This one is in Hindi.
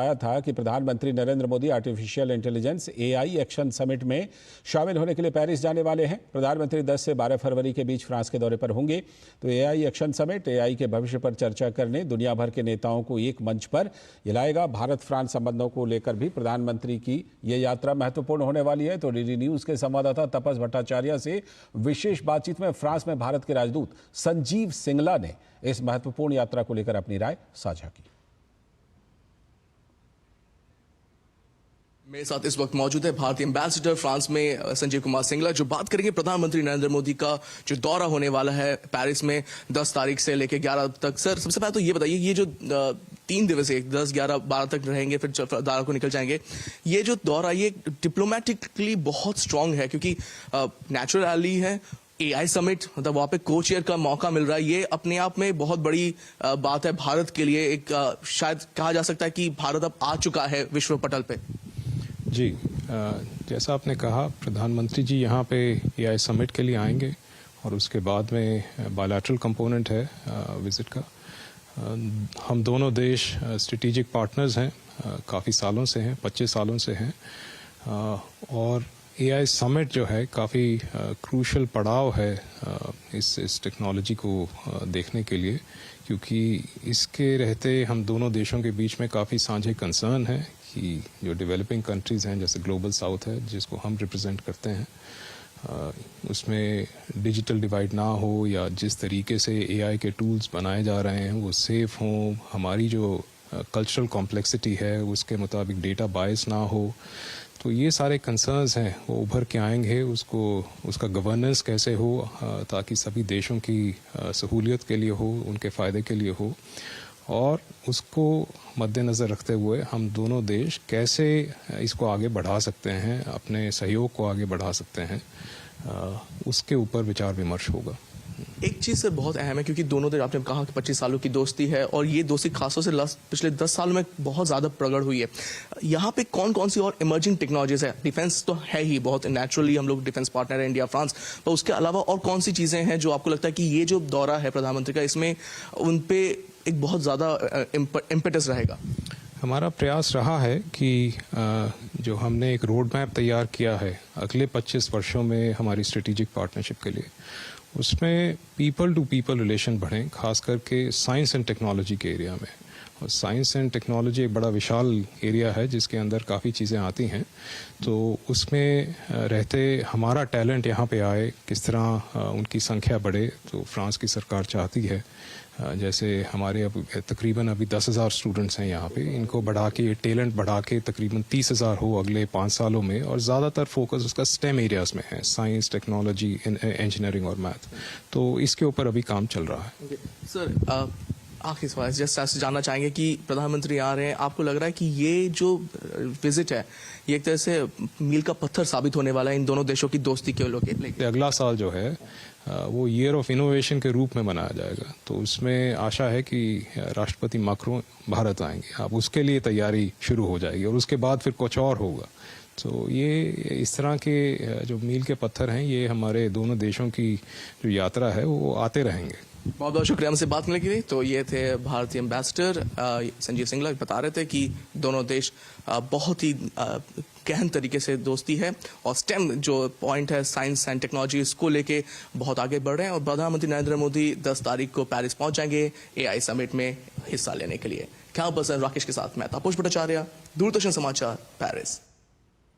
आया था कि प्रधानमंत्री Narendra Modi artificial intelligence AI action summit में शामिल होने के लिए पेरिस जाने वाले हैं। प्रधानमंत्री 10 से 12 फरवरी के बीच फ्रांस के दौरे पर होंगे। तो एआई एक्शन समिट एआई के भविष्य पर चर्चा करने दुनिया भर के नेताओं को एक मंच पर लाएगा। भारत फ्रांस संबंधों को लेकर भी प्रधानमंत्री की ये यात्रा महत्वपूर्ण होने वाली है। तो डीडी न्यूज के संवाददाता तपस भट्टाचार्य से विशेष बातचीत में फ्रांस में भारत के राजदूत संजीव सिंगला ने इस महत्वपूर्ण यात्रा को लेकर अपनी राय साझा की। मेरे साथ इस वक्त मौजूद है भारतीय एम्बेसडर फ्रांस में संजीव कुमार सिंगला, जो बात करेंगे प्रधानमंत्री नरेंद्र मोदी का जो दौरा होने वाला है पेरिस में 10 तारीख से लेकर 11 तक। सर, सबसे पहले तो ये बताइए, ये जो 3 दिवसीय 10, 11, 12 तक रहेंगे, फिर 12 को निकल जाएंगे, ये जो दौरा ये डिप्लोमेटिकली बहुत स्ट्रांग है क्योंकि नेचुरल रैली है, एआई समिट, मतलब वहां पे को चेयर का मौका मिल रहा है। ये अपने आप में बहुत बड़ी बात है भारत के लिए। एक शायद कहा जा सकता है कि भारत अब आ चुका है विश्व पटल पे। जी, जैसा आपने कहा, प्रधानमंत्री जी यहाँ पे एआई समिट के लिए आएंगे और उसके बाद में बायलैटरल कंपोनेंट है विजिट का। हम दोनों देश स्ट्रेटेजिक पार्टनर्स हैं, काफ़ी सालों से हैं, 25 सालों से हैं। और एआई समिट जो है काफ़ी क्रूशल पड़ाव है इस टेक्नोलॉजी को देखने के लिए, क्योंकि इसके रहते हम दोनों देशों के बीच में काफ़ी साझे कंसर्न है कि जो डेवलपिंग कंट्रीज़ हैं, जैसे ग्लोबल साउथ है जिसको हम रिप्रेजेंट करते हैं, उसमें डिजिटल डिवाइड ना हो या जिस तरीके से एआई के टूल्स बनाए जा रहे हैं वो सेफ हों, हमारी जो कल्चरल कॉम्प्लेक्सिटी है उसके मुताबिक डेटा बायस ना हो। तो ये सारे कंसर्न्स हैं, वो उभर के आएंगे। उसका गवर्नेंस कैसे हो ताकि सभी देशों की सहूलियत के लिए हो, उनके फ़ायदे के लिए हो, और उसको मद्देनज़र रखते हुए हम दोनों देश कैसे इसको आगे बढ़ा सकते हैं, अपने सहयोग को आगे बढ़ा सकते हैं, उसके ऊपर विचार विमर्श होगा। एक चीज़ सर बहुत अहम है, क्योंकि दोनों देश, आपने कहा कि 25 सालों की दोस्ती है और ये दोस्ती खासतौर से पिछले 10 सालों में बहुत ज़्यादा प्रगट हुई है। यहाँ पे कौन कौन सी और इमर्जिंग टेक्नोलॉजीज है? डिफेंस तो है ही, बहुत नेचुरली हम लोग डिफेंस पार्टनर है इंडिया फ्रांस, पर उसके अलावा और कौन सी चीज़ें हैं जो आपको लगता है कि ये जो दौरा है प्रधानमंत्री का, इसमें उन पे एक बहुत ज़्यादा इम्पेटस रहेगा? हमारा प्रयास रहा है कि जो हमने एक रोड मैप तैयार किया है अगले 25 वर्षों में हमारी स्ट्रेटेजिक पार्टनरशिप के लिए, उसमें पीपल टू पीपल रिलेशन बढ़ें, खास करके साइंस एंड टेक्नोलॉजी के एरिया में। और साइंस एंड टेक्नोलॉजी एक बड़ा विशाल एरिया है जिसके अंदर काफ़ी चीज़ें आती हैं। तो उसमें रहते हमारा टैलेंट यहाँ पे आए, किस तरह उनकी संख्या बढ़े, तो फ्रांस की सरकार चाहती है। जैसे हमारे अब तकरीबन अभी 10,000 स्टूडेंट्स हैं यहाँ पे, इनको बढ़ा के, टैलेंट बढ़ा के तकरीबन 30,000 हो अगले 5 सालों में। और ज़्यादातर फोकस उसका स्टेम एरियाज़ में है, साइंस, टेक्नोलॉजी, इंजीनियरिंग और मैथ। तो इसके ऊपर अभी काम चल रहा है। सर, आखिरी सवाल जस्ट जानना चाहेंगे कि प्रधानमंत्री आ रहे हैं, आपको लग रहा है कि ये जो विजिट है ये एक तरह से मील का पत्थर साबित होने वाला है इन दोनों देशों की दोस्ती के लेके? अगला साल जो है वो ईयर ऑफ इनोवेशन के रूप में मनाया जाएगा, तो उसमें आशा है कि राष्ट्रपति मैक्रोन भारत आएंगे। अब उसके लिए तैयारी शुरू हो जाएगी और उसके बाद फिर कुछ और होगा। तो ये इस तरह के जो मील के पत्थर हैं, ये हमारे दोनों देशों की जो यात्रा है वो आते रहेंगे। बहुत बहुत शुक्रिया हमसे बात करने के लिए। तो ये थे भारतीय एम्बेसडर संजीव सिंगला, बता रहे थे कि दोनों देश बहुत ही गहन तरीके से दोस्ती है और स्टेम जो पॉइंट है साइंस एंड टेक्नोलॉजी, इसको लेके बहुत आगे बढ़ रहे हैं। और प्रधानमंत्री नरेंद्र मोदी 10 तारीख को पेरिस पहुंच जाएंगे एआई समिट में हिस्सा लेने के लिए। कैमरा पर्सन राकेश के साथ मैं तपस भट्टाचार्य, दूरदर्शन समाचार, पेरिस।